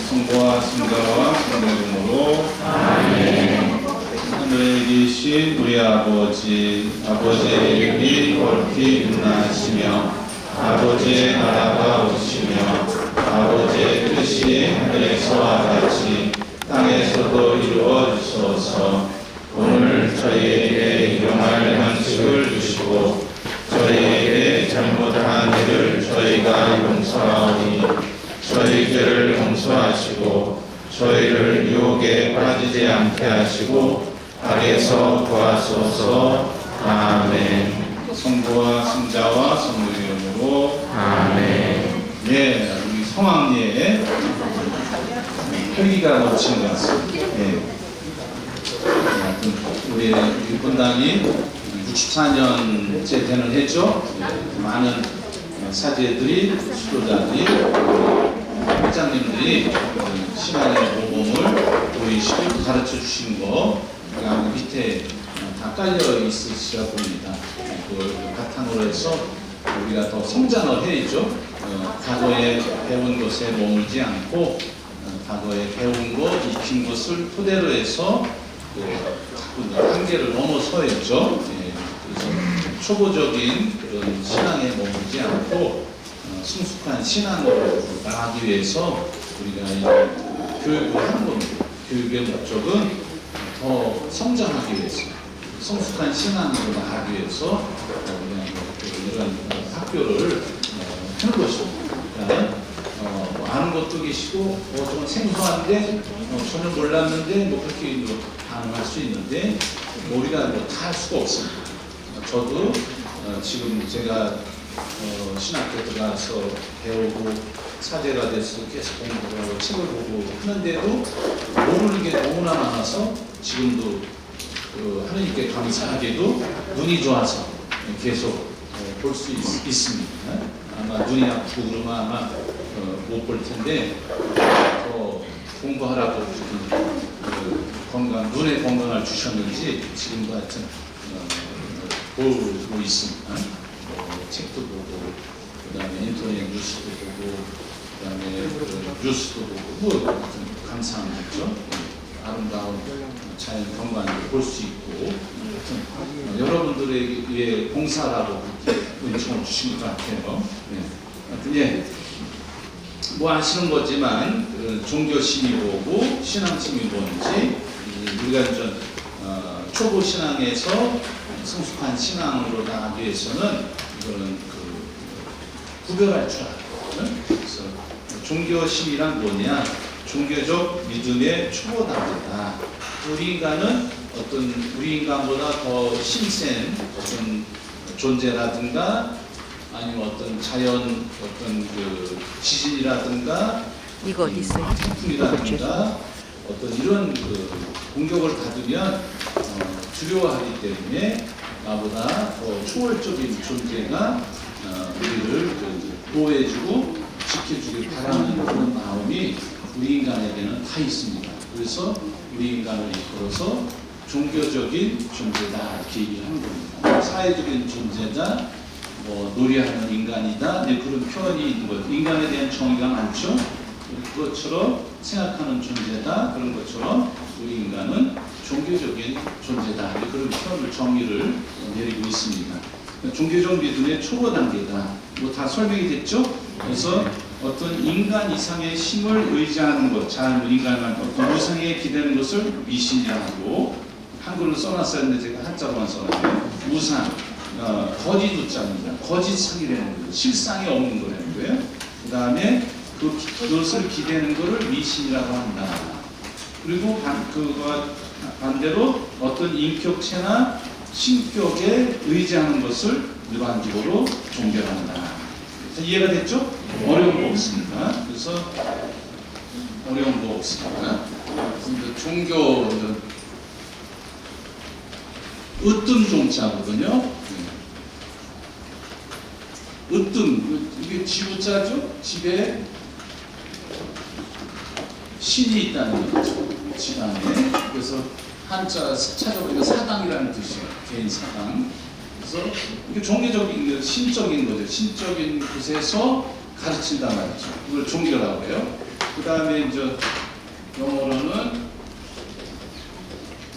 성부와 성자와 성령의 이름으로 아멘. 하늘에 계신 우리 아버지의 이름이 거룩히 빛나시며 아버지의 나라가 오시며 아버지의 뜻이 하늘에서와 같이 땅에서도 이루어지소서. 오늘 저희에게 일용할 양식을 주시고 저희에게 잘못한 일을 저희가 용서하오니 저희 죄를 용서하시고 저희를 유혹에 빠지지 않게 하시고 악에서 구하소서. 아멘. 성부와 성자와 성령의 이름으로 아멘. 예, 우리 성황리에 혈기가 넘치는 것 같습니다. 예. 우리 일본당이 64년째 되는 해죠. 많은 사제들이, 수도자들이, 회장님들이 신앙의 모범을 보이시고 가르쳐 주신 거 밑에 다 깔려 있으시라 봅니다. 그걸 바탕으로 해서 우리가 더 성장을 해야죠. 과거에 배운 것에 머물지 않고 과거에 배운 것, 익힌 것을 토대로 해서 자꾸 한계를 넘어서야죠. 그래서 초보적인 그런 신앙에 머물지 않고 성숙한 신앙으로 나가기 위해서 우리가 교육을 하는 겁니다. 교육의 목적은 더 성장하기 위해서, 성숙한 신앙으로 나가기 위해서 이런 학교를 하는 것입니다. 그러니까 아는 것도 계시고 좀 생소한데 전혀 몰랐는데 그렇게 반응할 수 있는데 우리가 다 할 수가 없습니다. 저도 지금 제가 신학교 들어가서 배우고 사제가 돼서 계속 공부를 하고 책을 보고 하는데도 모르는 게 너무나 많아서 지금도 하나님께 감사하게도 눈이 좋아서 계속 볼 수 있습니다. 아마 눈이 아프고 그러면 아마 못 볼 텐데 더 공부하라고 건강, 눈의 건강을 주셨는지 지금도 하여튼 보고 있습니다. 책도 보고, 그 다음에 인터넷 뉴스도 보고, 그 다음에 뉴스도 보고, 감사한 거죠. 아름다운 자연 경관을 볼 수 있고, 여러분들에게 위해 봉사라고 은총을 주신 것 같아요. 예. 뭐 아시는 거지만 종교심이 뭐고 신앙심이 뭔지 우리가 초보 신앙에서 성숙한 신앙으로 나가기 위해서는 이거는 구별할 줄 알아요. 그래서 종교심이란 뭐냐? 종교적 믿음의 초보 단계다. 우리 인간은 우리 인간보다 더 신센 어떤 존재라든가 아니면 어떤 자연 지진이라든가 이거 어디 있어요? 태풍이라든가 어떤 이런 공격을 받으면 두려워하기 때문에 나보다 더 초월적인 존재가 우리를 보호해주고 지켜주길 바라는 그런 마음이 우리 인간에게는 다 있습니다. 그래서 우리 인간을 이끌어서 종교적인 존재다 이렇게 얘기를 하는 겁니다. 사회적인 존재다, 놀이하는 인간이다, 그런 표현이 있는 거예요. 인간에 대한 정의가 많죠. 그것처럼 생각하는 존재다, 그런 것처럼 우리 인간은 종교적인 존재다, 그런 표현을 정의를 내리고 있습니다. 종교적 믿음의 초보 단계다. 다 설명이 됐죠? 그래서 어떤 인간 이상의 힘을 의지하는 것, 인간은 어떤 우상에 기대는 것을 미신이라고 하고, 한글로 써놨었는데 제가 한자로만 써놨어요. 우상, 거짓 우자입니다. 거짓상이라는 거예요. 실상이 없는 거라는 거예요. 그 다음에 그것을 기대는 것을 미신이라고 한다. 그리고 그와 반대로 어떤 인격체나 신격에 의지하는 것을 일반적으로 종교한다. 이해가 됐죠? 어려운 거 없습니다. 그래서 어려운 거 없습니다. 종교 으뜸 종자거든요. 으뜸, 이게 지우자죠? 집에 신이 있다는 거죠. 집 안에. 그래서 한자 찾아보니까 사당이라는 뜻이에요. 개인 사당. 그래서 이게 종교적인, 신적인 거죠. 신적인 곳에서 가르친단 말이죠. 이걸 종교라고 해요. 그 다음에 이제 영어로는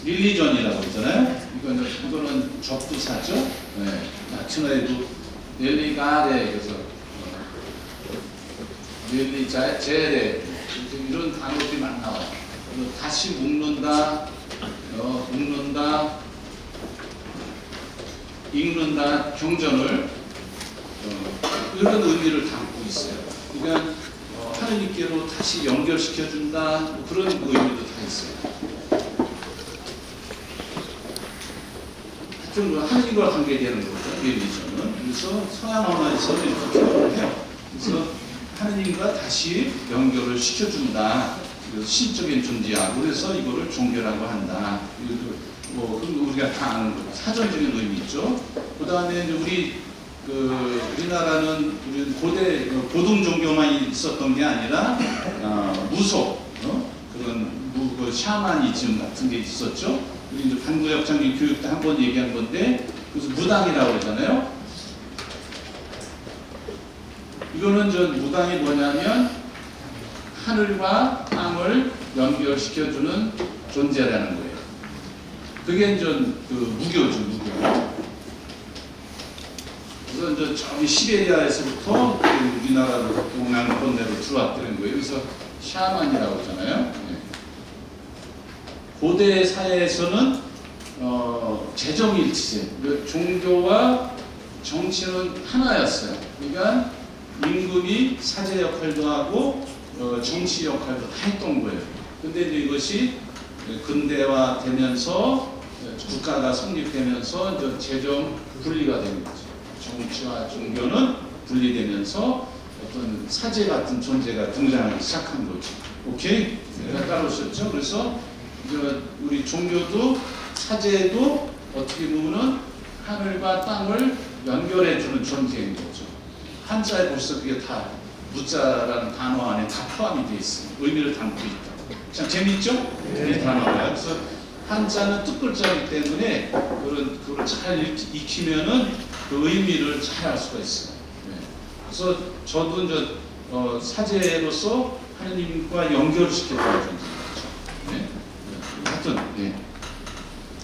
릴리전이라고 있잖아요. 이거는 접두사죠. 네. 라틴어에도 릴리가레 그래서 릴리제레 이런 단어들이 많이 나와요. 다시 묶는다, 묶는다, 읽는다, 경전을 이런 의미를 담고 있어요. 그러니까 하느님께로 다시 연결시켜준다 뭐 그런 의미도 다 있어요. 좀 하느님과 관계되는 거죠. 릴리전은. 그래서 서양 언어에서는 이렇게 표현을 해요. 그래서 하느님과 다시 연결을 시켜준다. 그래서 신적인 존재야. 그래서 이거를 종교라고 한다. 뭐 우리가 다 아는 거. 사전적인 의미 있죠. 그 다음에 우리나라는 고대 고등 종교만 있었던 게 아니라 무속 그런 샤머니즘 같은 게 있었죠. 우리 이제 반구역장님 교육 때 한번 얘기한 건데 그래서 무당이라고 그러잖아요. 이거는 무당이 뭐냐면 하늘과 땅을 연결시켜주는 존재라는 거예요. 그게 이제 무교죠, 무교. 그래서 이제 저기 시베리아에서부터 우리나라로 동남권내로 들어왔다는 거예요. 그래서 샤만이라고 하잖아요. 네. 고대 사회에서는 재정일치제, 종교와 정치는 하나였어요. 그러니까 임금이 사제 역할도 하고 정치 역할도 다 했던 거예요. 근데 이제 이것이 근대화되면서 국가가 성립되면서 이제 재정 분리가 되는 거죠. 정치와 종교는 분리되면서 어떤 사제 같은 존재가 등장하기 시작한 거죠. 오케이? 내가 따라오셨죠? 그래서 우리 종교도 사제도 어떻게 보면은 하늘과 땅을 연결해주는 존재인 거죠. 한자에 벌써 그게 다 무자라는 단어 안에 다 포함이 되어 있습니다. 의미를 담고 있다. 참 재밌죠? 네. 이 단어가. 그래서 한자는 뜻글자이기 때문에 그걸 잘 익히면은 그 의미를 잘 알 수가 있어요. 네. 그래서 저도 이제 사제로서 하느님과 연결시켜주는 존재죠. 네. 하여튼, 네.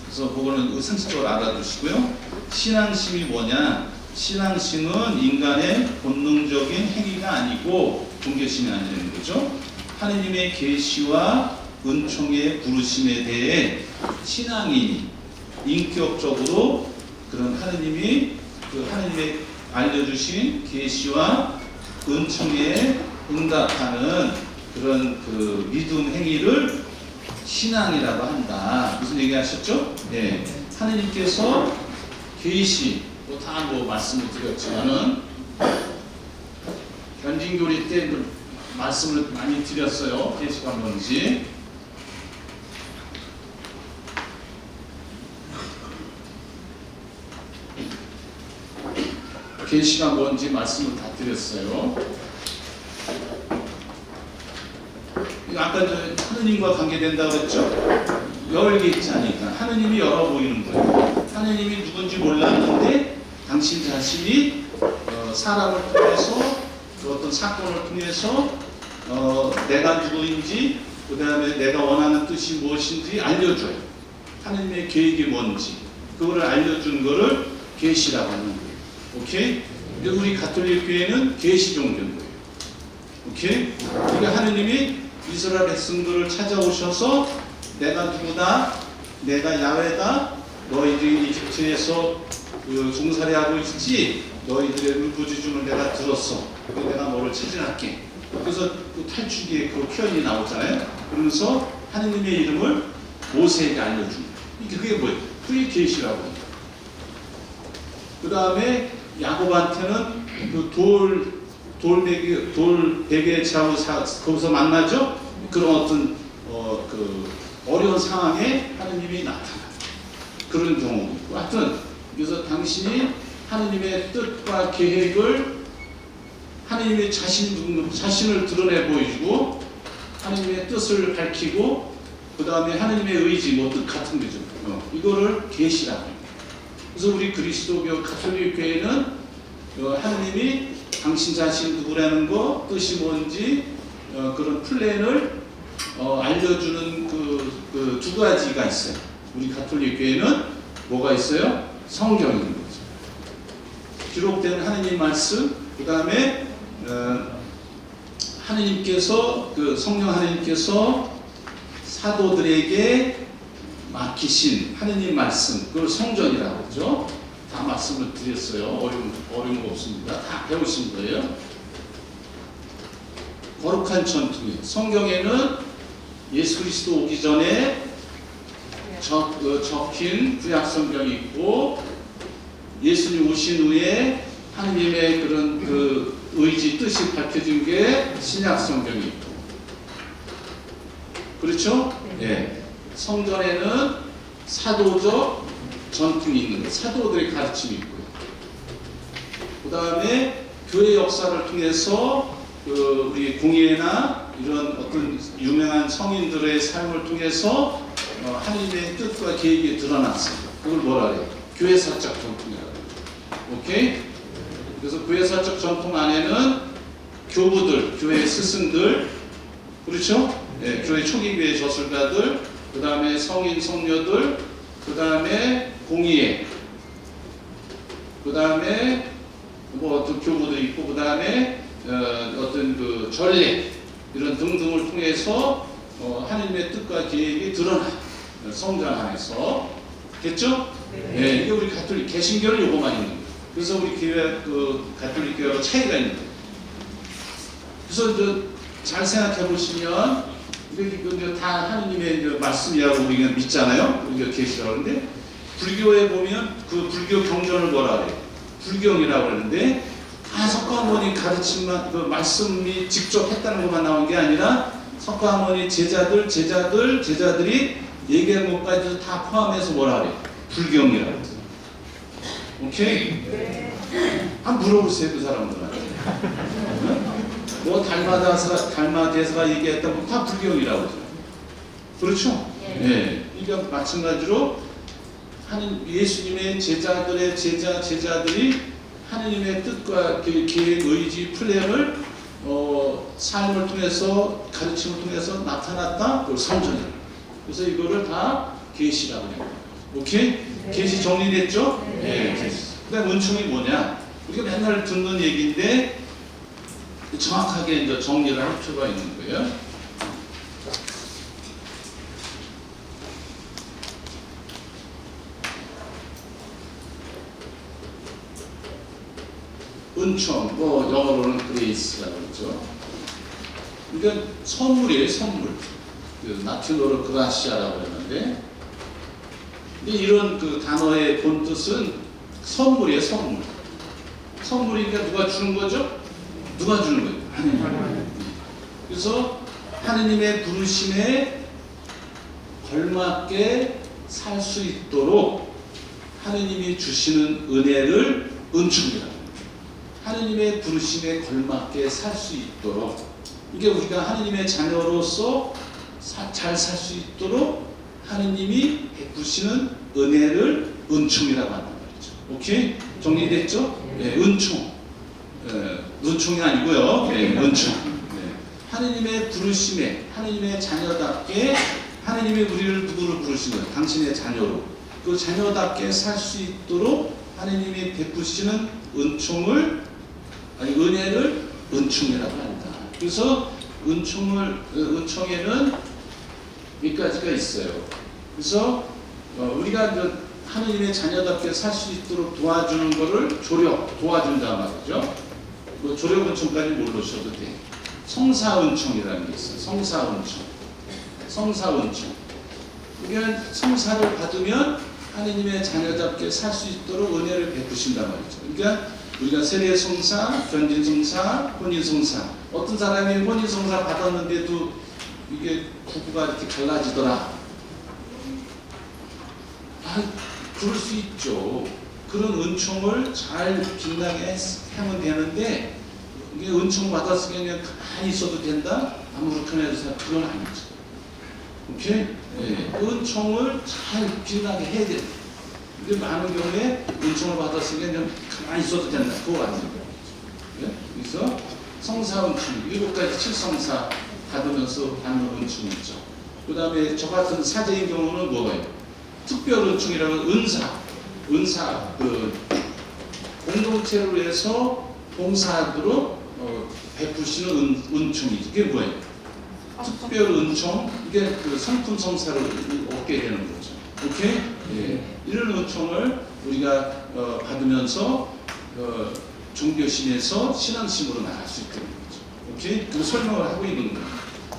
그래서 그거는 상식적으로 알아두시고요. 신앙심이 뭐냐? 신앙심은 인간의 본능적인 행위가 아니고 종교심이 아니라는 거죠. 하느님의 계시와 은총의 부르심에 대해 신앙인이 인격적으로 그런 하느님의 알려주신 계시와 은총에 응답하는 그런 믿음 행위를 신앙이라고 한다. 무슨 얘기 하셨죠? 네. 하느님께서 계시 다 말씀을 드렸지만은 견진교리 때 말씀을 많이 드렸어요. 계시가 뭔지. 계시가 뭔지 말씀을 다 드렸어요. 아까 하느님과 관계된다고 했죠? 열계자니까 하느님이 열어 보이는 거예요. 하느님이 누군지 몰랐는데 당신 자신이 사람을 통해서 어떤 사건을 통해서 내가 누구인지 그 다음에 내가 원하는 뜻이 무엇인지 알려줘요. 하느님의 계획이 뭔지 그거를 알려준 거를 계시라고 하는 거예요. 오케이? 근데 우리 가톨릭 교회는 계시 종교인 거예요. 오케이? 그러니까 하느님이 이스라엘 백성들을 찾아오셔서 내가 누구다, 내가 야훼다, 너희들이 이집트에서 종살이하고 있지, 너희들의 울부짖음을 내가 들었어. 내가 너를 찾아갈게. 그래서 그 탈출기에 그 표현이 나오잖아요. 그러면서 하느님의 이름을 모세에게 알려줍니다. 그게 뭐예요? 그게 계시라고 합니다. 그 다음에 야곱한테는 그 돌베개에 차고 거기서 만나죠? 그런 어떤 어려운 상황에 하느님이 나타나. 그런 경우. 하여튼 그래서 당신이 하느님의 뜻과 계획을 하느님의 자신을 드러내 보여주고 하느님의 뜻을 밝히고 그 다음에 하느님의 의지 뜻 같은 거죠. 이거를 계시라고 합니다. 그래서 우리 그리스도교 가톨릭 교회는 하느님이 당신 자신 누구라는 거, 뜻이 뭔지 그런 플랜을 알려주는 그 두 가지가 있어요. 우리 가톨릭 교회는 뭐가 있어요? 성경이 있는 거죠. 기록된 하느님 말씀, 그 다음에 하느님께서 성령 하느님께서 사도들에게 맡기신 하느님 말씀, 그걸 성전이라고 하죠. 다 말씀을 드렸어요. 어려운 거 없습니다. 다 배우신 거예요. 거룩한 전통이에요. 성경에는 예수 그리스도 오기 전에 적힌 구약 성경이 있고, 예수님 오신 후에 하느님의 그런 의지, 뜻이 밝혀진 게 신약 성경이 있고, 그렇죠? 네. 성전에는 사도적 전통이 있는 거예요. 사도들의 가르침이 있고요. 그 다음에 교회 역사를 통해서 우리 공예나 이런 어떤 유명한 성인들의 삶을 통해서 하느님의 뜻과 계획이 드러났습니다. 그걸 뭐라 그래요? 교회사적 전통이라고 해요. 오케이? 그래서 교회사적 전통 안에는 교부들, 교회 스승들, 그렇죠? 네, 교회 초기 교회 저술가들, 그 다음에 성인 성녀들, 그 다음에 공예, 그 다음에 뭐 어떤 교부도 있고, 그 다음에 어떤 그 전례 이런 등등을 통해서 하느님의 뜻과 계획이 드러나요. 성전 안에서. 됐죠? 네. 이게 우리 가톨릭 개신교는 요거만 있는 거예요. 그래서 우리 교회 가톨릭 교회하고 차이가 있는 거예요. 그래서 잘 생각해 보시면 이게 다 하느님의 말씀이라고 우리가 믿잖아요. 우리가 계시라고 하는데, 불교에 보면 그 불교 경전을 뭐라 그래요? 불경이라고 하는데, 다 석가모니 가르침만, 그 말씀이 직접 했다는 것만 나온 게 아니라 석가모니 제자들이 얘기한 것까지 다 포함해서 뭐라 그래요? 불경이라고 해요. 오케이? 네. 한번 물어보세요, 그 사람들한테. 뭐 달마대사가 얘기했다고 다 불경이라고 하죠. 그렇죠? 네. 그러니까 마찬가지로 예수님의 제자들이 하느님의 뜻과 계획, 의지, 플랜을 삶을 통해서, 가르침을 통해서 나타났다. 그걸 성전이라고. 그래서 이거를 다 계시라고 해요. 오케이? 계시 정리됐죠? 네. 그 다음 은총이 뭐냐? 우리가 맨날 듣는 얘기인데 정확하게 이제 정리를 할 필요가 있는 거예요. 은총, 뭐 영어로는 그레이스라고 그러죠. 그러니까 선물이에요, 선물. 라틴어로 그라시아라고 하는데, 근데 이런 그 단어의 본 뜻은 선물이에요, 선물. 선물이니까 누가 주는 거죠? 누가 주는 거예요? 하느님. 그래서 하느님의 부르심에 걸맞게 살 수 있도록 하느님이 주시는 은혜를 은총이라고 합니다. 하느님의 부르심에 걸맞게 살 수 있도록, 이게 우리가 하느님의 자녀로서 잘 살 수 있도록 하느님이 베푸시는 은혜를 은총이라고 한단 말이죠. 오케이? 정리됐죠? 네, 은총. 은총이 아니고요. 네, 은총. 네. 하느님의 부르심에, 하느님의 자녀답게 하느님이 우리를 누구를 부르시는 거예요? 당신의 자녀로. 그 자녀답게 살 수 있도록 하느님이 베푸시는 은혜를 은총이라고 한다. 그래서 은총에는 몇 가지가 있어요. 그래서 우리가 하느님의 자녀답게 살 수 있도록 도와주는 것을 도와준다 말이죠. 뭐 조력 은총까지 모르셔도 돼. 성사 은총이라는 게 있어요. 성사 은총. 그러니까 성사를 받으면 하느님의 자녀답게 살 수 있도록 은혜를 베푸신단 말이죠. 그러니까 우리가 세례 성사, 견진 성사, 혼인 성사. 어떤 사람이 혼인 성사 받았는데도 이게 부부가 이렇게 갈라지더라. 그럴 수 있죠. 그런 은총을 잘 빛나게 하면 되는데, 이게 은총 받았으면 그냥 가만히 있어도 된다? 아무렇게나 해서 그건 아니죠. 오케이? 네. 은총을 잘 빛나게 해야 돼요. 근데 많은 경우에 은총을 받았으면 그냥 가만히 있어도 된다. 그거 아니에요. 네? 그래서 성사은총 7가지 칠성사 받으면서 받는 은총이 있죠. 그 다음에 저 같은 사제인 경우는 뭐예요? 특별은총이라는 은사 그 공동체를 위해서 봉사하도록 베푸시는 은총이죠. 이게 뭐예요? 특별은총, 이게 그 상품성사를 얻게 되는 거죠. 오케이? 예. 이런 은총을 우리가 받으면서 종교심에서 신앙심으로 나갈 수 있다는 거죠. 오케이? 그 설명을 하고 있는 거예요.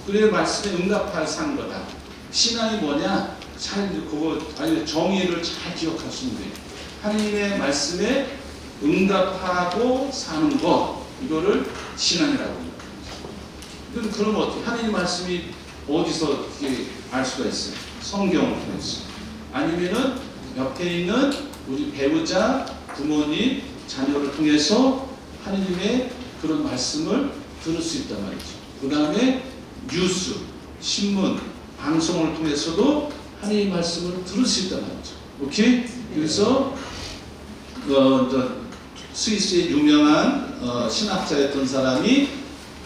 그래 말씀에 응답할 산 거다. 신앙이 뭐냐? 잘 그거 아니 정의를 잘 기억하시면 돼요. 하나님의 말씀에 응답하고 사는 것, 이거를 신앙이라고 합니다. 그럼 어떻게? 하나님 말씀이 어디서 알 수가 있어요? 성경을 통해서. 아니면은 옆에 있는 우리 배우자, 부모님, 자녀를 통해서 하나님의 그런 말씀을 들을 수 있단 말이죠. 그 다음에 뉴스, 신문, 방송을 통해서도 하나님의 말씀을 들을 수 있단 말이죠. 오케이? 그래서 스위스의 유명한 신학자였던 사람이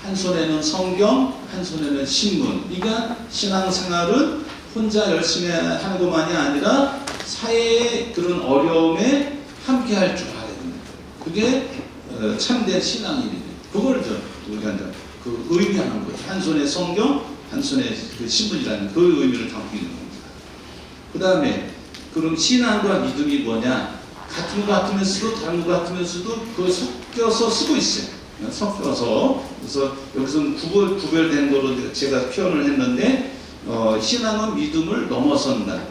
한 손에는 성경, 한 손에는 신문. 그러니까 신앙생활은 혼자 열심히 하는 것만이 아니라 사회의 그런 어려움에 함께 할 줄 알아야 됩니다. 그게 참된 신앙입니다. 그걸 우리가 그 의미하는 거죠. 한 손에 성경, 한 손에 그 신문이라는 그 의미를 담고 있는 겁니다. 그 다음에 그럼 신앙과 믿음이 뭐냐? 같은 것 같으면서도 다른 것 같으면서도 그걸 섞여서 쓰고 있어요. 섞여서. 그래서 여기서는 구별된 거로 제가 표현을 했는데 신앙은 믿음을 넘어선다.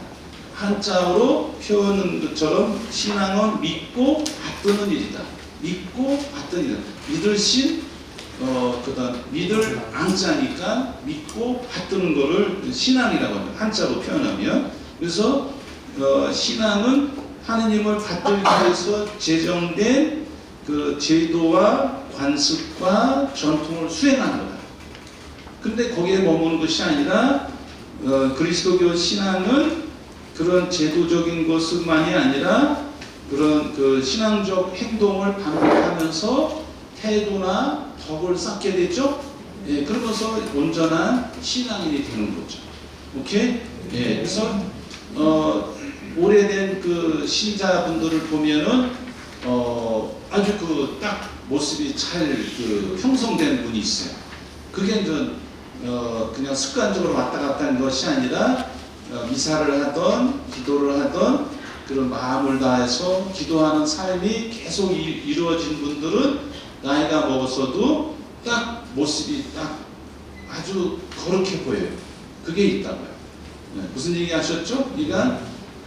한자어로 표현한 것처럼 신앙은 믿고 받드는 일이다. 믿고 받드는 일이다. 믿을 신, 그다음 믿을 앙자니까 믿고 받드는 거를 신앙이라고 합니다. 한자로 표현하면. 그래서 신앙은 하느님을 받들기 위해서 제정된 그 제도와 관습과 전통을 수행하는 거다. 근데 거기에 머무는 것이 아니라 그리스도교 신앙은 그런 제도적인 것만이 아니라 그런 그 신앙적 행동을 반복하면서 태도나 덕을 쌓게 되죠. 예, 그러면서 온전한 신앙인이 되는 거죠. 오케이? 예, 그래서 오래된 그 신자분들을 보면은 아주 그 딱 모습이 잘 그 형성된 분이 있어요. 그게 이제 그냥 습관적으로 왔다 갔다 하는 것이 아니라 미사를 하던 기도를 하던 그런 마음을 다해서 기도하는 삶이 계속 이루어진 분들은 나이가 먹었어도 딱 모습이 딱 아주 거룩해 보여요. 그게 있다고요. 네, 무슨 얘기 하셨죠? 그러니까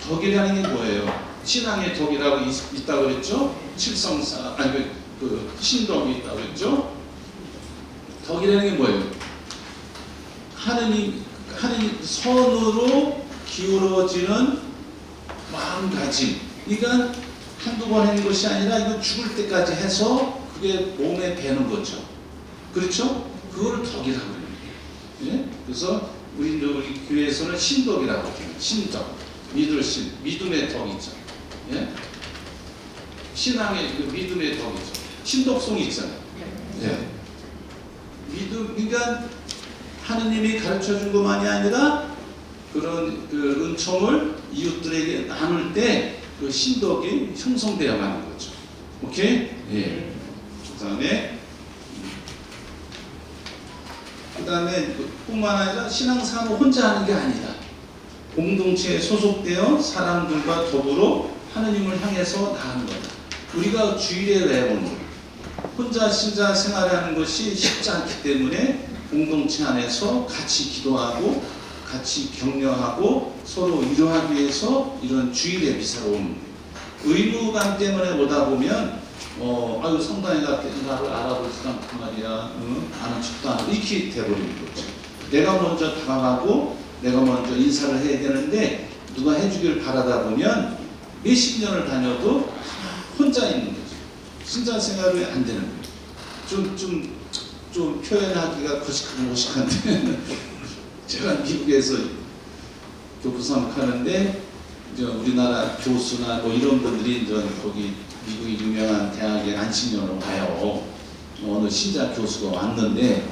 덕이라는 게 뭐예요? 신앙의 덕이라고 있다고 그랬죠? 칠성사, 아니 그 신덕이 있다고 그랬죠? 덕이라는 게 뭐예요? 하느님 선으로 기울어지는 마음가짐. 그러니까 한두 번 하는 것이 아니라 이거 죽을 때까지 해서 그게 몸에 배는 거죠. 그렇죠? 그거를 덕이라고 해요. 예? 그래서 우리 교회에서는 신덕이라고 해요. 신덕. 믿을 신, 믿음의 덕이죠. 예? 신앙의 그 믿음의 덕이죠. 신덕성이 있잖아요. 예. 믿음, 그러니까 하느님이 가르쳐 준 것만이 아니라 그런 그 은총을 이웃들에게 나눌 때 그 신덕이 형성되어가는 거죠. 오케이? 예. 그 다음에 뿐만 아니라 신앙생활을 혼자 하는 게 아니다. 공동체에 소속되어 사람들과 더불어 하느님을 향해서 나아가는 거다. 우리가 주일에 왜 오는 거예요? 혼자 신자 생활하는 것이 쉽지 않기 때문에 공동체 안에서 같이 기도하고 같이 격려하고 서로 위로하기 위해서 이런 주일에 미사로 오는 거예요. 의무감 때문에 오다 보면 아유 성당에 갔더니 나를 알아보지도 않고 말이야, 아는 척도 안 하고 이렇게 돼버리는 거죠. 내가 먼저 다가가고 내가 먼저 인사를 해야 되는데 누가 해주기를 바라다 보면 몇십 년을 다녀도 혼자 있는 거죠. 신자 생활이 안 되는 거예요. 좀 표현하기가 거식한데 제가 미국에서 교부 사역하는데 우리나라 교수나 뭐 이런 분들이 이제 거기 미국의 유명한 대학에 안식년으로 가요. 어느 신자 교수가 왔는데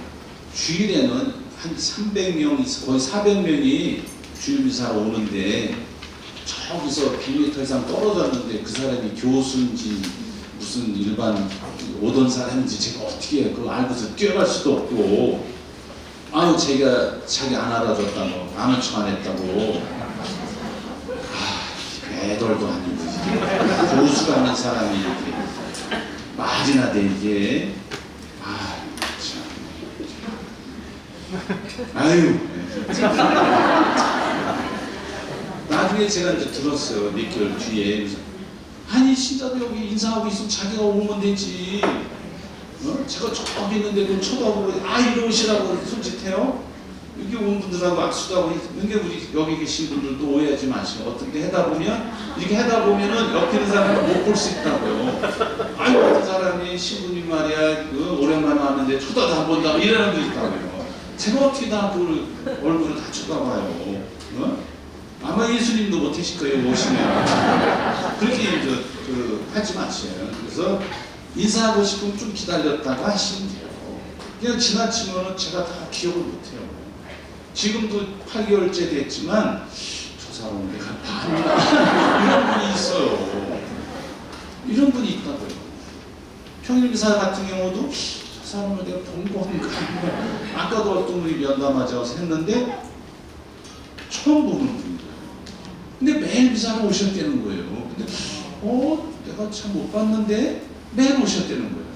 주일에는 한 300명, 거의 400명이 주일 미사로 오는데 저기서 100m 이상 떨어졌는데 그 사람이 교수인지 무슨 일반 오던 사람인지 제가 어떻게 그거 알고서 뛰어갈 수도 없고, 아유 제가 자기 안 알아줬다고 아는 척 안 했다고. 애돌도 아니고 교수가 있는 사람이 이렇게 말이나 돼 이게. 아유. 나중에 제가 이제 들었어요. 몇 개월 뒤에. 아니 신자도 여기 인사하고 있으면 자기가 오면 되지. 제가 저기 있는데 그 쳐다보고 이러시라고 손짓해요? 여기 온 분들하고 악수도 하고, 이게 우리 여기 계신 분들도 오해하지 마시고, 어떻게 하다 보면 이렇게 하다 보면은 옆에 있는 사람을 못 볼 수 있다고요. 아니 어떤 사람이 신부님 말이야 오랜만에 왔는데 쳐다도 안 본다고 이러는 분도 있다고요. 제가 어떻게 다 그 얼굴을 다 쳐다봐요. 아마 예수님도 못하실 거예요 오시면. 그렇게 이제 하지 마세요. 그래서 인사하고 싶으면 좀 기다렸다가 하시면 돼요. 그냥 지나치면은 제가 다 기억을 못해요. 지금도 8개월째 됐지만 저 사람은 내가 봤나 이런 분이 있어요. 이런 분이 있다고요. 평일미사 같은 경우도 저 사람을 내가 본 건가. 아까도 어떤 분이 면담하자고 했는데 처음 보는 분이에요. 근데 매일 미사를 오셨다는 거예요. 근데 내가 참 못 봤는데 매일 오셨다는 거예요.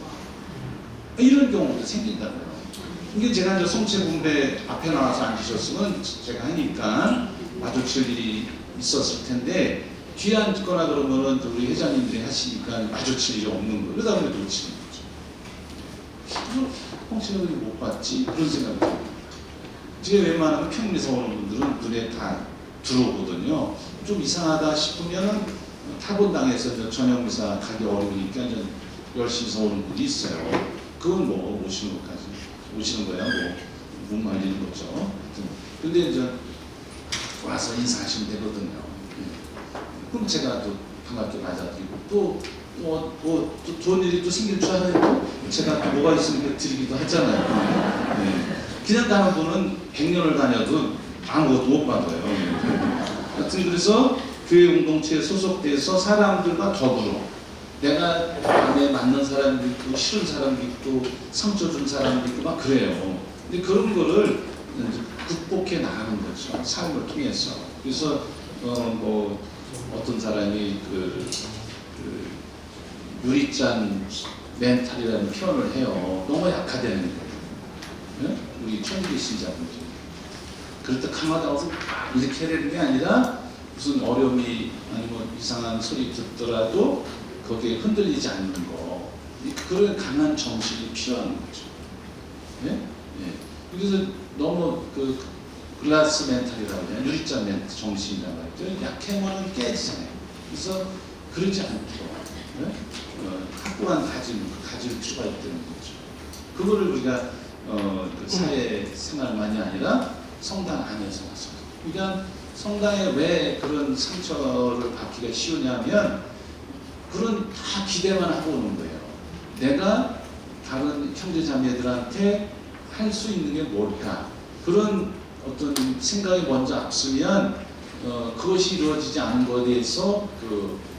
이런 경우도 생긴다고요. 이게 제가 이제 성체 분배 앞에 나와서 앉으셨으면 제가 하니까 마주칠 일이 있었을 텐데, 뒤에 앉거나 그러면은 우리 회장님들이 하시니까 마주칠 일이 없는 거예요. 그러다 보니 놓치는 거죠. 성체가 왜 못 봤지? 그런 생각이 듭니다. 제가 웬만하면 평일에서 오는 분들은 눈에 다 들어오거든요. 좀 이상하다 싶으면은 타본당에서 저녁 미사 가기 어려우니까 열심히 오는 분이 있어요. 그건 뭐 오시는 거야 못 말리는 거죠. 근데 이제 와서 인사하시면 되거든요. 그럼 제가 또 반갑게 맞아드리고 또 좋은 일이 또 생길 줄 알아요. 제가 또 뭐가 있으니까 드리기도 하잖아요. 그냥 가는 분은 100년을 다녀도 아무것도 못 받아요. 하여튼 그래서 교회 공동체에 소속돼서 사람들과 더불어 내가 마음에 맞는 사람도 있고 싫은 사람도 있고 상처 준 사람도 있고 막 그래요. 근데 그런 거를 극복해 나가는 거죠. 삶을 통해서. 그래서 뭐 어떤 사람이 그 유리잔 멘탈이라는 표현을 해요. 너무 약하다는 거예요. 네? 우리 천주교 신자분들이. 그렇다 강하다고 이렇게 해야 되는 게 아니라 무슨 어려움이 아니면 이상한 소리 듣더라도 거기에 흔들리지 않는 거, 그런 강한 정신이 필요한 거죠. 네? 네. 그래서 너무 그 글라스 멘탈이라고 해요. 유리잔 멘탈 정신이라고 하죠. 약해면은 깨지잖아요. 그래서 그러지 않도록 네? 확고한 가질 필요가 있다는 거죠. 그거를 우리가 그 사회 생활만이 아니라 성당 안에서 와서. 그러니까 성당에 왜 그런 상처를 받기가 쉬우냐면 그런 다 기대만 하고 오는 거예요. 내가 다른 형제자매들한테 할 수 있는 게 뭘까? 그런 어떤 생각이 먼저 앞서면 그것이 이루어지지 않은 것에 대해서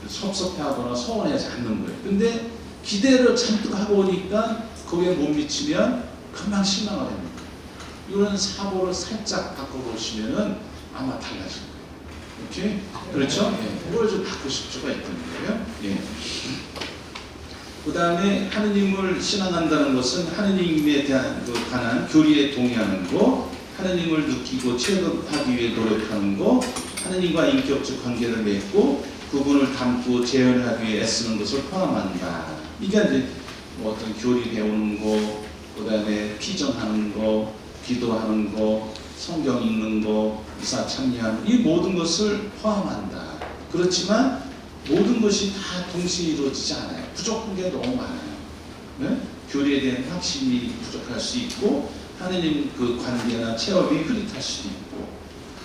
섭섭해하거나 서운해하지 않는 거예요. 근데 기대를 잔뜩 하고 오니까 거기에 못 미치면 금방 실망을 합니다. 이런 사고를 살짝 바꿔보시면은 아마 달라질 거예요. 오케이? 그렇죠? 예. 그걸 좀 바꾸실 수가 있다는 거예요. 예. 그 다음에 하느님을 신앙한다는 것은 하느님에 대한 관한 교리에 동의하는 거, 하느님을 느끼고 체험하기 위해 노력하는 거, 하느님과 인격적 관계를 맺고 그분을 닮고 재현하기 위해 애쓰는 것을 포함한다. 이게 이제 뭐 어떤 교리 배우는 거, 그 다음에 피정하는 거, 기도하는 거, 성경 읽는 거, 이사 참여하는 이 모든 것을 포함한다. 그렇지만 모든 것이 다 동시에 이루어지지 않아요. 부족한 게 너무 많아요. 네? 교리에 대한 확신이 부족할 수 있고 하느님 그 관계나 체험이 흐릿할 수도 있고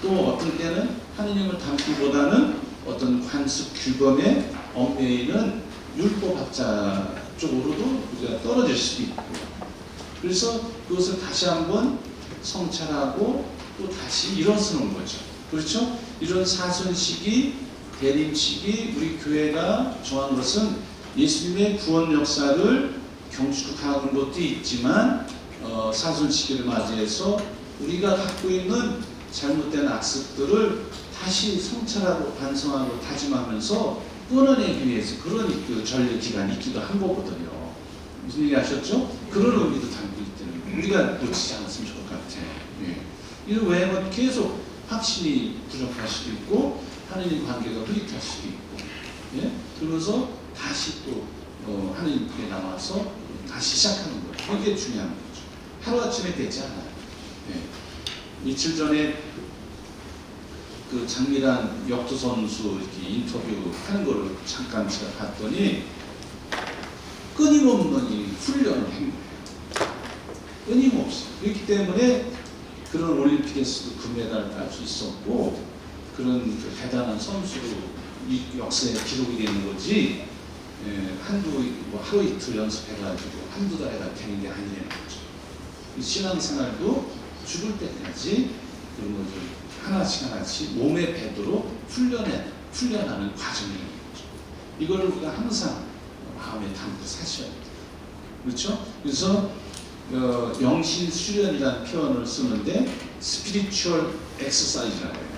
또 어떤 때는 하느님을 닮기보다는 어떤 관습 규범에 얽매이는 율법학자 쪽으로도 우리가 떨어질 수도 있고, 그래서 그것을 다시 한번 성찰하고 또 다시 일어서는 거죠. 그렇죠? 이런 사순식이, 대림식이 우리 교회가 정한 것은 예수님의 구원 역사를 경축하는 것도 있지만, 사순시기를 맞이해서 우리가 갖고 있는 잘못된 악습들을 다시 성찰하고 반성하고 다짐하면서 끊어내기 위해서 그런 그 전례 기간이 있기도 한 거거든요. 무슨 얘기 하셨죠? 그런 의미도 담고 있다는 거예요. 우리가 놓치지 않았으면 좋을 것 같아요. 예. 이런 외에는 계속 확신이 부족할 수도 있고 하느님 관계가 흐릿할 수도 있고, 예? 그러면서 다시 또 하느님께 나와서 다시 시작하는 거예요. 이게 중요한 거죠. 하루아침에 되지 않아요. 예. 며칠 전에 그 장미란 역도 선수 이렇게 인터뷰 하는 거를 잠깐 제가 봤더니 끊임없는 이 훈련을 한 거예요. 끊임없이. 그렇기 때문에 그런 올림픽에서도 금메달을 딸 수 있었고, 그런 그 대단한 선수로 이 역사에 기록이 되는 거지, 하루 이틀 연습해가지고 한두 달에 다 되는 게 아니라는 거죠. 신앙생활도 죽을 때까지 그런 것을 하나씩 몸에 배도록 훈련하는 과정이라는 거죠. 이거를 우리가 항상 마음에 담고 사셔야 돼요. 그렇죠? 그래서 영신 수련이라는 표현을 쓰는데 spiritual exercise라고 해요.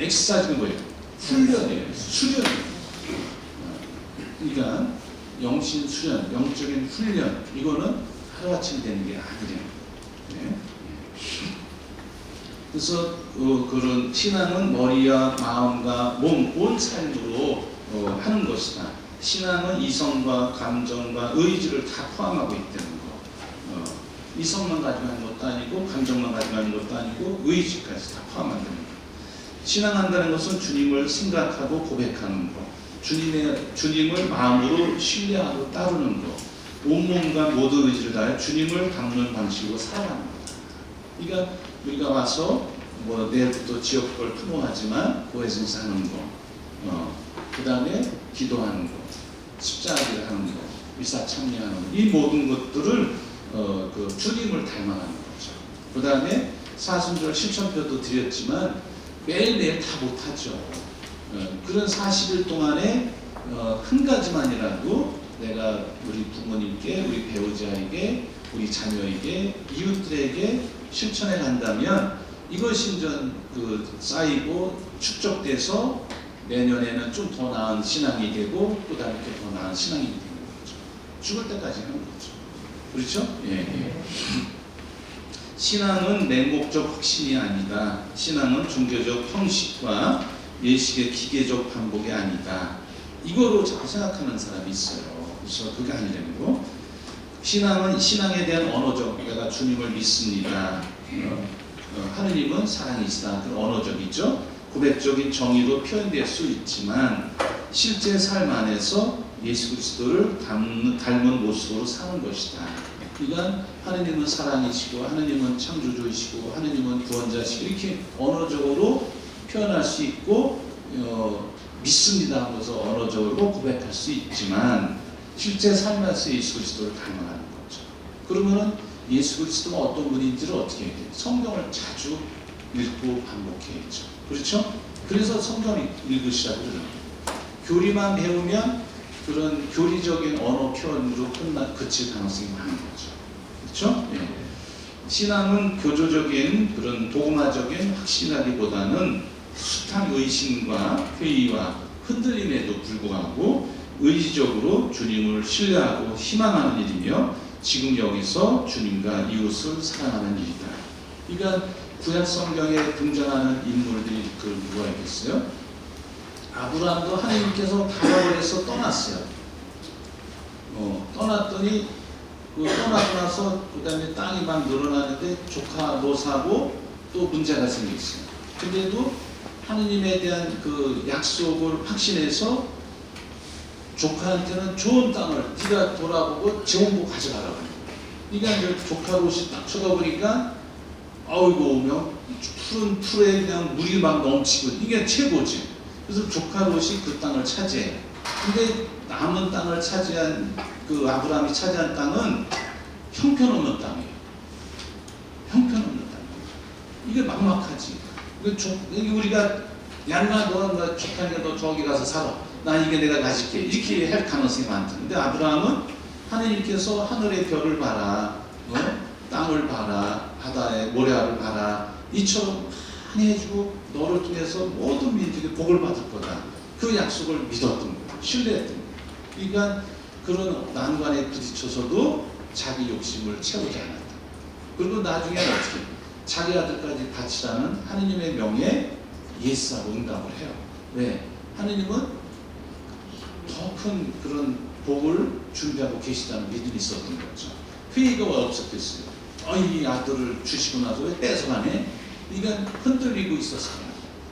엑서사이즈는 뭐예요? 훈련이에요. 수련이에요. 그러니까 영신 수련, 영적인 훈련, 이거는 하루아침에 되는 게 아니래요. 네. 그래서 그런 신앙은 머리와 마음과 몸, 온 삶으로 하는 것이다. 신앙은 이성과 감정과 의지를 다 포함하고 있다는 거. 이성만 가지고 하는 것도 아니고 감정만 가지고 하는 것도 아니고 의지까지 다 포함한다는 거. 신앙한다는 것은 주님을 생각하고 고백하는 거, 주님을 마음으로 신뢰하고 따르는 거, 온몸과 모든 의지를 다해 주님을 닮는 방식으로 살아가는 거다. 그러니까 우리가 와서 뭐 내일부터 지역별 투모하지만 고해성사 하는 거, 그 다음에 기도하는 거, 십자가를 하는 거, 일사천리하는 거, 이 모든 것들을 그 주님을 닮아가는 거죠. 그 다음에 사순절 실천표도 드렸지만 매일매일 다 못하죠. 그런 40일 동안에 한 가지만이라도 내가 우리 부모님께, 우리 배우자에게, 우리 자녀에게, 이웃들에게 실천해 간다면 이것이 이제 쌓이고 축적돼서 내년에는 좀 더 나은 신앙이 되고 또 다른 게 더 나은 신앙이 되는 거죠. 죽을 때까지 하는 거죠. 그렇죠? 예. 신앙은 맹목적 확신이 아니다. 신앙은 종교적 형식과 예식의 기계적 반복이 아니다. 이거로 자꾸 생각하는 사람이 있어요. 그래서 그게 아니라는 거. 신앙은 신앙에 대한 언어적, 내가 주님을 믿습니다. 하느님은 사랑이시다. 그 언어적이죠. 고백적인 정의로 표현될 수 있지만 실제 삶 안에서 예수 그리스도를 닮은 모습으로 사는 것이다. 그러니까 하느님은 사랑이시고 하느님은 창조주이시고 하느님은 구원자시고 이렇게 언어적으로 표현할 수 있고 믿습니다 하면서 언어적으로 고백할 수 있지만 실제 삶에서 예수 그리스도를 닮아가는 거죠. 그러면은 예수 그리스도가 어떤 분인지를 어떻게 해야 돼요? 성경을 자주 읽고 반복해야죠. 그렇죠? 그래서 성경을 읽으시라고 그러는 거예요. 교리만 배우면 그런 교리적인 언어 표현으로 그칠 가능성이 많은 거죠. 그렇죠? 예. 신앙은 교조적인 그런 도구마적인 확신하기보다는 숱한 의심과 회의와 흔들림에도 불구하고 의지적으로 주님을 신뢰하고 희망하는 일이며 지금 여기서 주님과 이웃을 사랑하는 일이다. 그러니까 구약 성경에 등장하는 인물들이 누가 있겠어요? 아브라함도 하나님께서 가라고 해서 떠났어요. 떠났더니 떠나고 나서 그 다음에 땅이 막 늘어나는데 조카 롯하고 또 문제가 생겼어요. 근데도 하느님에 대한 그 약속을 확신해서 조카한테는 좋은 땅을 네가 돌아보고 전부 가져가라고 해요. 그러니까 이제 조카 롯이 딱 쳐다보니까 아이고 오면 푸른 풀에 그냥 물이 막 넘치고 이게 최고지. 그래서 조카 롯이 그 땅을 차지해. 근데 남은 땅을 차지한 그 아브라함이 차지한 땅은 형편없는 땅이에요. 형편없는 땅이에요. 이게 막막하지. 이게 우리가 양가 너 축하니까 너 저기 가서 살아. 나 이게 내가 가질게. 이렇게 할 가능성이 많다. 근데 아브라함은 하느님께서 하늘의 별을 봐라, 땅을 봐라, 바다의 모래알을 봐라. 이처럼 많이 해주고 너를 통해서 모든 민족이 복을 받을 거다. 그 약속을 믿었던 거예요. 신뢰했던 거예요. 그러니까 그런 난관에 부딪혀서도 자기 욕심을 채우지 않았다. 그리고 나중에 어떻게 자기 아들까지 바치라는 하느님의 명에 예스하고 응답을 해요. 왜? 하느님은 더 큰 그런 복을 준비하고 계시다는 믿음이 있었던 거죠. 회의가 없었겠어요. 이 아들을 주시고 나서 왜 뺏어가네? 이건 흔들리고 있었어요.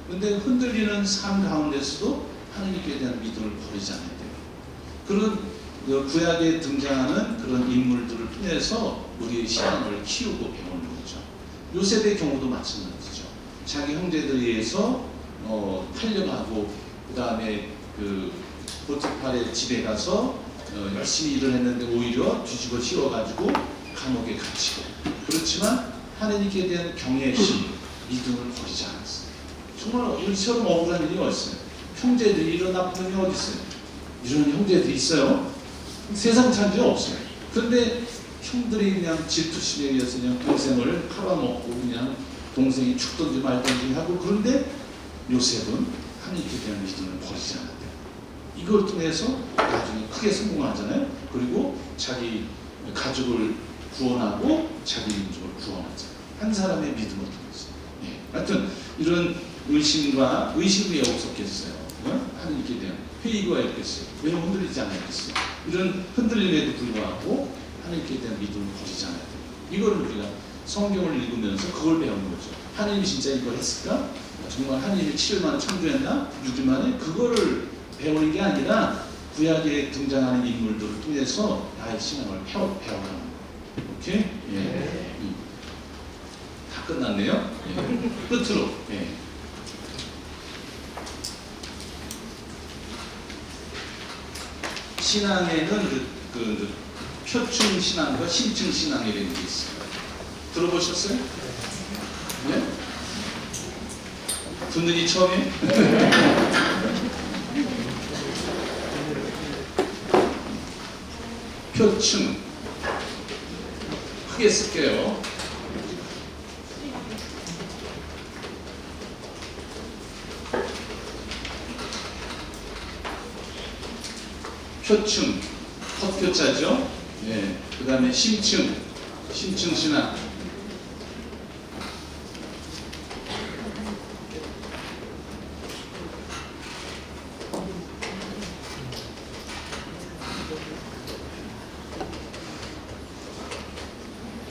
그런데 흔들리는 삶 가운데서도 하느님께 대한 믿음을 버리지 않아야 돼요. 그런 구약에 등장하는 그런 인물들을 통해서 우리의 신앙을 키우고 배우는 거죠. 요셉의 경우도 마찬가지죠. 자기 형제들에 의해서 팔려가고 그 다음에 그 보티팔의 집에 가서 열심히 일을 했는데 오히려 뒤집어 씌워가지고 감옥에 갇히고, 그렇지만 하느님께 대한 경외심, 믿음을 버리지 않았어요. 정말 이처럼 억울한 일이 어딨어요? 형제들이 이런 나쁜 놈이 어디 있어요? 이런 형제들이 있어요? 세상 찬지 없어요. 그런데 형들이 그냥 질투심에 의해서 그냥 동생을 팔아먹고 그냥 동생이 죽든지 말든지 하고, 그런데 요셉은 하느님께 대한 믿음을 버리지 않았대요. 이걸 통해서 나중에 크게 성공하잖아요. 그리고 자기 가족을 구원하고 자기 민족을 구원하잖아요. 한 사람의 믿음을 통해서. 예. 하여튼 이런 의심과 의심이 왜 없었겠어요? 하느님께 대한 회의가 있겠어요? 왜 흔들리지 않았겠어요? 이런 흔들림에도 불구하고 하느님께 대한 믿음을 버리지 않아야 돼요. 이거를 우리가 성경을 읽으면서 그걸 배우는 거죠. 하느님이 진짜 이걸 했을까? 정말 하느님이 7일 만에 창조했나? 6일 만에? 그거를 배우는 게 아니라 구약에 등장하는 인물들을 통해서 나의 신앙을 배워가는 거예요. 오케이? 예. 다 끝났네요. 예. 끝으로. 예. 신앙에는 그 표층 신앙과 심층 신앙이라는 게 있어요. 들어보셨어요? 네? 듣는이 처음에? 표층. 크게 쓸게요. 표층, 헛표자죠. 네. 그 다음에 심층, 심층 신앙.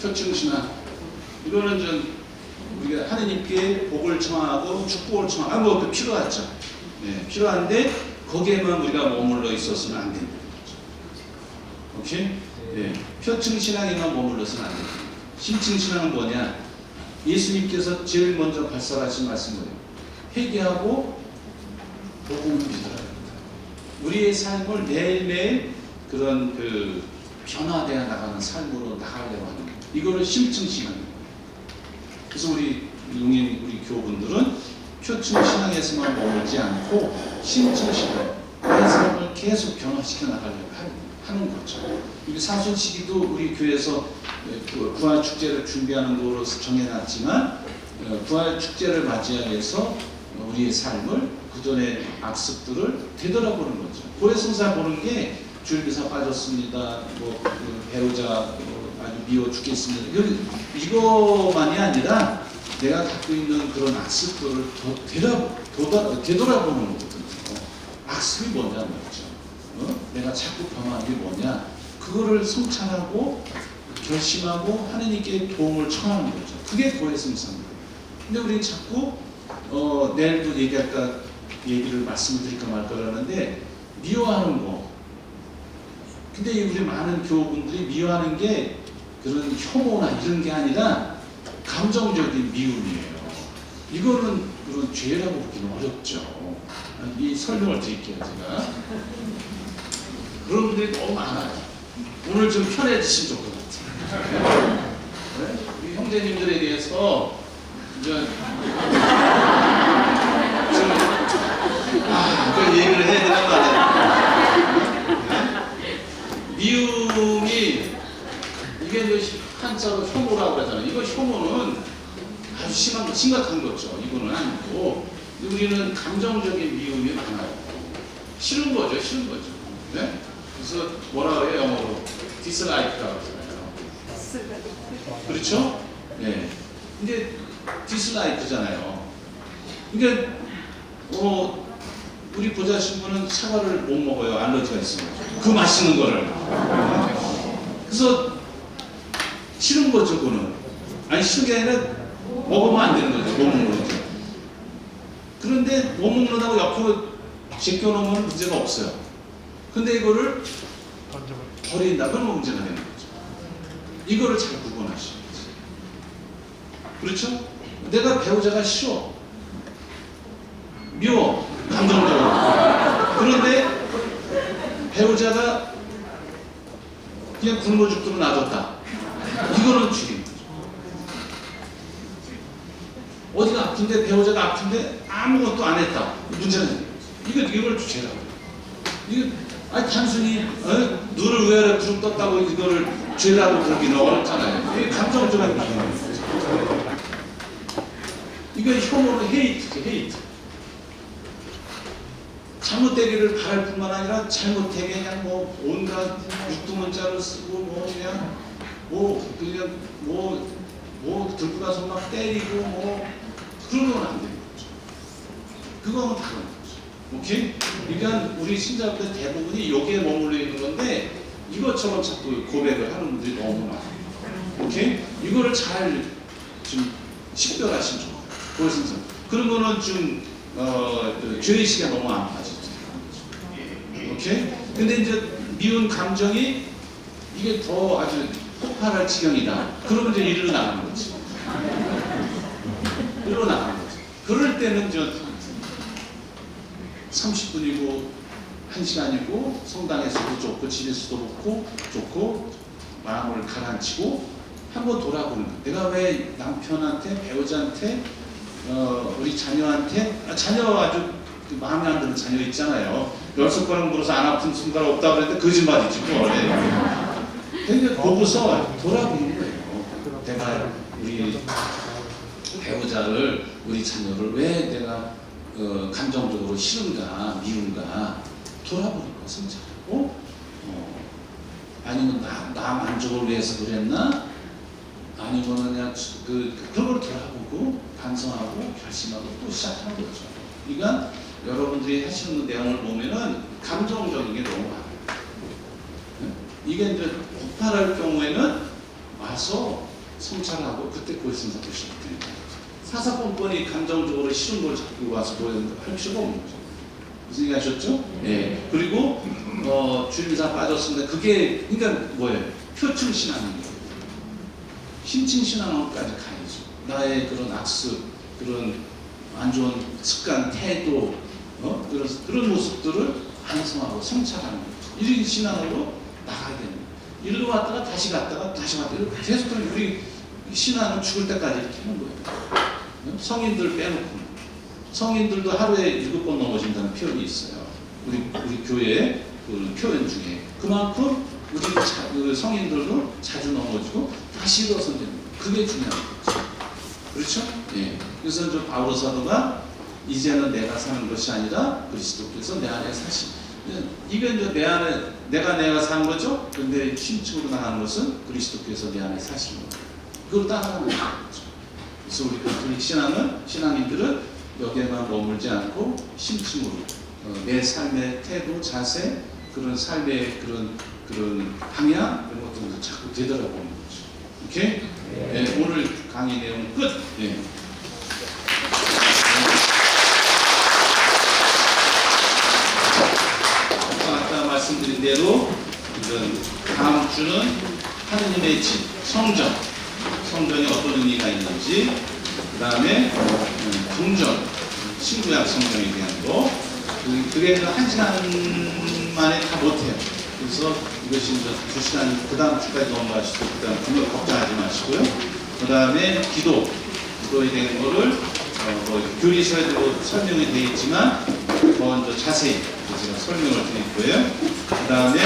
표층 신앙. 이거는 좀 우리가 하느님께 복을 청하고 축복을 청하고 뭐 필요하죠. 네, 필요한데 거기에만 우리가 머물러 있었으면 안 됩니다. 오케이? 네. 표층 신앙에만 머물러서는 안 됩니다. 심층 신앙은 뭐냐? 예수님께서 제일 먼저 발설하신 말씀은 뭐예요? 회개하고 복음을 믿어야 됩니다. 우리의 삶을 매일매일 그런 그 변화되어 나가는 삶으로 나가려고 하는 거예요. 이거를 심층 신앙입니다. 그래서 우리 용인 우리 교우분들은 표층 신앙에서만 머물지 않고 심층 신앙, 내 삶을 계속 변화시켜 나가려고 하는 거죠. 이 사순시기도 우리 교회에서 부활 축제를 준비하는 거로 정해놨지만 부활 축제를 맞이하기 위해서 우리의 삶을 그전의 악습들을 되돌아보는 거죠. 고해성사 보는 게 주일기사 빠졌습니다. 배우자 아주 미워 죽겠습니다. 이거만이 아니라 내가 갖고 있는 그런 악습들을 되돌아보는 거거든요. 악습이 뭐냐 말이죠. 내가 자꾸 변화한 게 뭐냐. 그거를 성찰하고 결심하고 하느님께 도움을 청하는 거죠. 그게 고해성사입니다. 근데 우리 자꾸 내일도 얘기를 말씀드릴까 말까 그러는데 미워하는 거. 근데 우리 많은 교우분들이 미워하는 게 그런 혐오나 이런 게 아니라 감정적인 미움이에요. 이거는 그런 죄라고 보기는 어렵죠. 이 설명을 드릴게요, 제가. 그런 분들이 너무 많아요. 오늘 좀 편해지시면 좋을 것 같아요. 네? 우리 형제님들에 대해서 이제 그 얘기를 해야 되는 거 아니에요? 미움이 이게 이제 한자로 혐오라고 그러잖아요. 이거 혐오는 아주 심각한 거죠. 이거는 아니고 우리는 감정적인 미움이 많아요. 싫은 거죠. 네? 그래서 뭐라고 해요? 영어로 dislike라고 하잖아요. 그렇죠? 네. 근데 dislike잖아요. 그러니까 우리 보자 신부는 사과를 못 먹어요. 알러지가 있어요. 그 맛있는 거를. 그래서 싫은 거죠, 그거는. 아니, 싫은 게 아니라 먹으면 안 되는 거죠. 못 먹는 거죠. 그런데 못 먹는다고 옆으로 제껴놓으면 문제가 없어요. 근데 이거를 버린다. 그러면 문제가 되는 거죠. 이거를 잘 구분하셔야지. 그렇죠? 내가 배우자가 싫어. 미워. 감정적으로. 그런데 배우자가 그냥 굶어 죽도록 놔뒀다. 이거는 죽인 거죠. 어디가 아픈데 배우자가 아픈데 아무것도 안 했다. 문제는 생겨요. 이걸 죄라고. 이거 아니 단순히 눈을 왜 구름 떴다고 이거를 죄라고 그러기는 어렵잖아요. 이게 감정적인 거죠. 이거 혐오는 헤이트. 잘못되기를 바랄 뿐만 아니라 잘못되게 그냥 뭐 온갖 육두문자를 쓰고 뭐 그냥 들고 가서 막 때리고 뭐 그러면 안 되는 거죠. 그거는 다른 거죠. 오케이? 그러니까 우리 신자분들 대부분이 여기에 머물러 있는 건데 이것처럼 자꾸 고백을 하는 분들이 너무 많아요. 오케이? 이거를 잘 좀 식별하시면 좋아요. 그래서 그런 거는 좀 죄의식에 너무 안 빠지죠. 오케이? 근데 이제 미운 감정이 이게 더 아주 폭발할 지경이다. 그러면 이제 이리로 나가는 거지. 이리로 나가는 거지. 그럴 때는 30분이고 1시간이고 성당에서도 좋고 집에서도 좋고 마음을 가라앉히고 한번 돌아보는 거야. 내가 왜 남편한테 배우자한테 우리 자녀한테 자녀 아주 마음에 안 드는 자녀 있잖아요. 10번은 물어서 안 아픈 순간 없다고 그랬는데 거짓말이지 뭐. 그러니까 보고서 돌아보는 거예요. 내가 우리 배우자를 우리 자녀를 왜 내가 감정적으로 싫은가 미운가 돌아보는 거 성찰하고 아니면 나 만족을 위해서 그랬나 아니면 그냥 그런 걸 돌아보고 반성하고 결심하고 또 시작하는 거죠. 그러니까 여러분들이 하시는 내용을 보면은 감정적인 게 너무 많아요. 이게 이제 폭발할 경우에는 와서 성찰하고 그때 고해성사도 시작됩니다. 사사건건이 감정적으로 싫은 걸 자꾸 와서 할 필요가 없는 거죠. 무슨 얘기 하셨죠? 네. 그리고 주임사 빠졌습니다. 그게 그러니까 뭐예요? 표출 신앙인 거예요. 심층 신앙까지 가야죠. 나의 그런 악습, 그런 안 좋은 습관, 태도, 그런 모습들을 반성하고 성찰하는 거죠. 이런 신앙으로 나가야 되는 거예요. 이리로 왔다가 다시 갔다가 이렇게 계속 우리 신앙은 죽을 때까지 이렇게 하는 거예요. 성인들 빼놓고 성인들도 하루에 7번 넘어진다는 표현이 있어요. 우리 교회 그 표현 중에 그만큼 우리 성인들도 자주 넘어지고 다시 일어서는 되는 거예요. 그게 중요한 거죠. 그렇죠? 예. 그래서 저 바울 사도가 이제는 내가 사는 것이 아니라 그리스도께서 내 안에 사시. 이건 이제 내가 사는 거죠. 근데 심층으로 나가는 것은 그리스도께서 내 안에 사시는 거예요. 그걸 따라가는 거죠. 그래서 우리 가톨릭 신앙인들은 여기에만 머물지 않고 심층으로 내 삶의 태도, 자세, 그런 삶의 그런 방향 이런 것들도 자꾸 되돌아보는 거죠. 오케이? 네, 오늘 강의 내용 끝. 네. 아까 말씀드린 대로 다음 주는 하느님의 집, 성전이 어떤 의미가 있는지, 그 다음에 궁전, 신구약 성전에 대한 거, 그게 1시간 만에 다 못해요. 그래서 이것이 이제 2시간 그 다음 주까지 넘어가시고 그 다음 주는 걱정하지 마시고요. 그 다음에 기도에 대한 거를 교리서에도 설명이 되어 있지만 먼저 자세히 제가 설명을 드릴 거예요. 그 다음에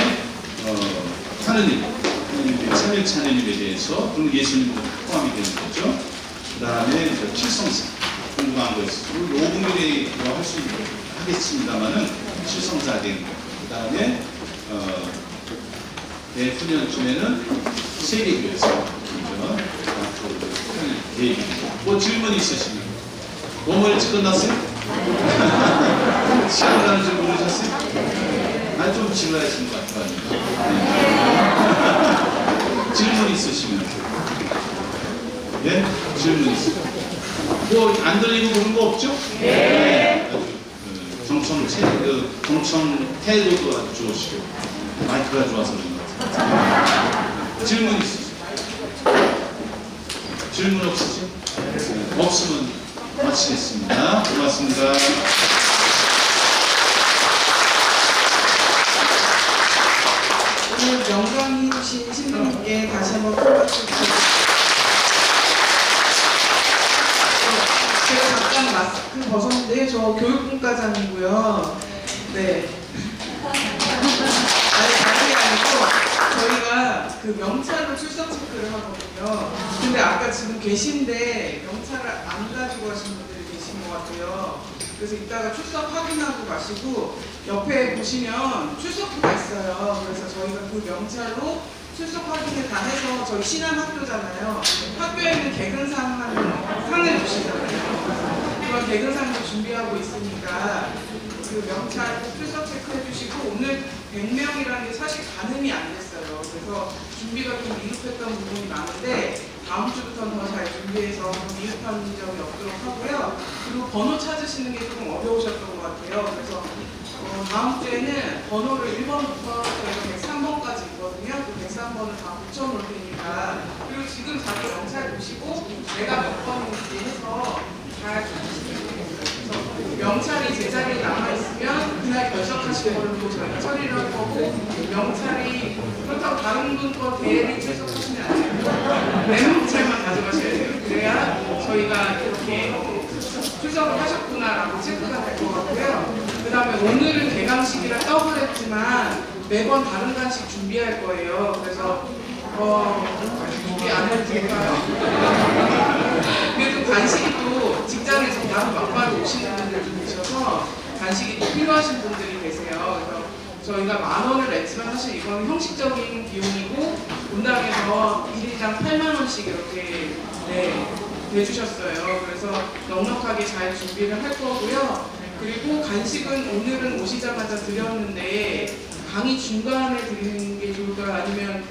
하느님의 삼일체 하느님에 대해서 그리고 예수님도 포함이 되는 거죠. 그 다음에 칠성사 궁금한 거 있어요. 5분들이 할 수 하겠습니다만은 칠성사 되는 거. 그 다음에 내후년쯤에는 세계교회에서 계획입니다. 뭐 질문 있으시면 너무 일찍 끝났어요? 시간 가는 줄 모르셨어요? 좀 지루하신 것 같아요. 질문 있으시면 네? 질문 있으세요? 뭐 안 들리고 그런 거 없죠? 네. 경청 태도도 아주 좋으시고 마이크가 좋아서 그런 것 같아요. 질문 있으세요? 질문 없으세요? 없으면 마치겠습니다. 고맙습니다. 오늘 영광이 주신 신부님께 다시 한번 큰 박수 부탁드립니다. 제가 잠깐 마스크 벗었는데 저 교육분과장이고요. 네. 아니 다른 게 아니고 저희가 그 명찰로 출석 체크를 하거든요. 근데 아까 지금 계신데 명찰을 안 가지고 가신 분들이 계신 것 같아요. 그래서 이따가 출석 확인하고 가시고 옆에 보시면 출석부가 있어요. 그래서 저희가 그 명찰로 출석 확인을 다 해서 저희 신안학교잖아요. 학교에는 개근상 하는 상을 주시잖아요. 그런 개근상도 준비하고 있으니까 그 명찰 출석 체크해 주시고 오늘 100명이라는 게 사실 가늠이 안 됐어요. 그래서 준비가 좀 미흡했던 부분이 많은데 다음 주부터는 더 잘 준비해서 미흡한 점이 없도록 하고요. 그리고 번호 찾으시는 게 조금 어려우셨던 것 같아요. 그래서 다음 주에는 번호를 1번부터 103번까지 있거든요. 그 103번을 다 붙여놓을 테니까 그리고 지금 자꾸 명찰 보시고 내가 몇 번인지 해서 잘 찾으시면 되겠어요. 그래서 명찰이 제자리에 남아있으면 그날 결석하신 거를 또 저희가 처리를 할 거고 명찰이 그렇다고 다른 분 거 대리 출석하시면 안 돼요. 내 명찰만 가져가셔야 돼요. 그래야 저희가 이렇게 출석을 하셨구나라고 체크가 될 것 같고요. 그 다음에 오늘은 개강식이라 떡을 했지만 매번 다른 간식 준비할 거예요. 그래서 준비 안 해도 될까요? 그래도 간식이 또 직장에서 바로 막바로 오시는 분들도 계셔서 간식이 또 필요하신 분들이 계세요. 그래서 저희가 10,000원을 냈지만 사실 이건 형식적인 비용이고 본당에서 1인당 80,000원씩 이렇게 내주셨어요. 그래서 넉넉하게 잘 준비를 할 거고요. 그리고 간식은 오늘은 오시자마자 드렸는데 강의 중간에 드리는 게 좋을까요? 아니면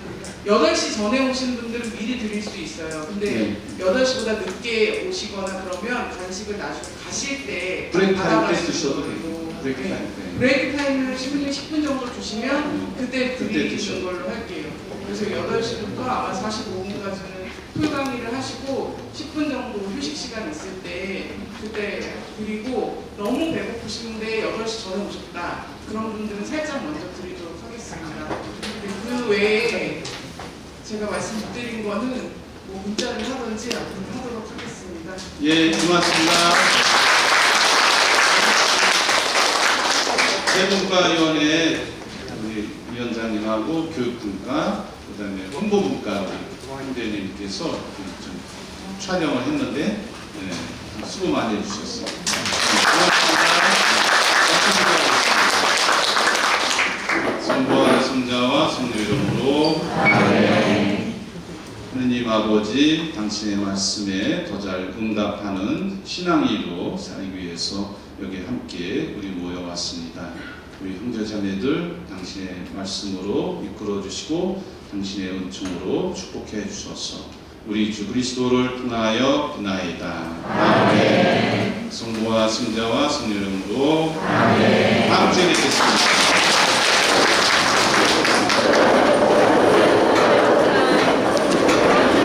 8시 전에 오신 분들은 미리 드릴 수 있어요. 근데 8시보다 늦게 오시거나 그러면 간식을 나중에 가실 때 브레이크 타임 때 받아가시는 드셔도 걸로. 되고 브레이크 타임 때. 브레이크 타임을 10분 정도 주시면 그때 드리는 드셔도. 걸로 할게요. 그래서 8시부터 아마 45분까지는 풀 강의를 하시고 10분 정도 휴식 시간 있을 때 그때 드리고 너무 배고프신데 8시 전에 오셨다 그런 분들은 살짝 먼저 드리도록 하겠습니다. 그 외에 제가 말씀 못 드린 거는 뭐 문자를 하든지 하도록 하겠습니다. 예, 고맙습니다. 세분과위원회 우리 위원장님하고 교육분과 그다음에 홍보분과 황대님께서 좀 촬영을 했는데 수고 많이 해주셨어요. 고맙습니다. 성부와 성자와 성령 이름으로 하느님 아버지 당신의 말씀에 더 잘 응답하는 신앙이로 살기 위해서 여기 함께 우리 모여왔습니다. 우리 형제자매들 당신의 말씀으로 이끌어 주시고 당신의 은총으로 축복해 주소서. 우리 주 그리스도를 통하여 비나이다. 아멘. 성부와 성자와 성령 이름으로 아멘. 다음 주에 뵙겠습니다.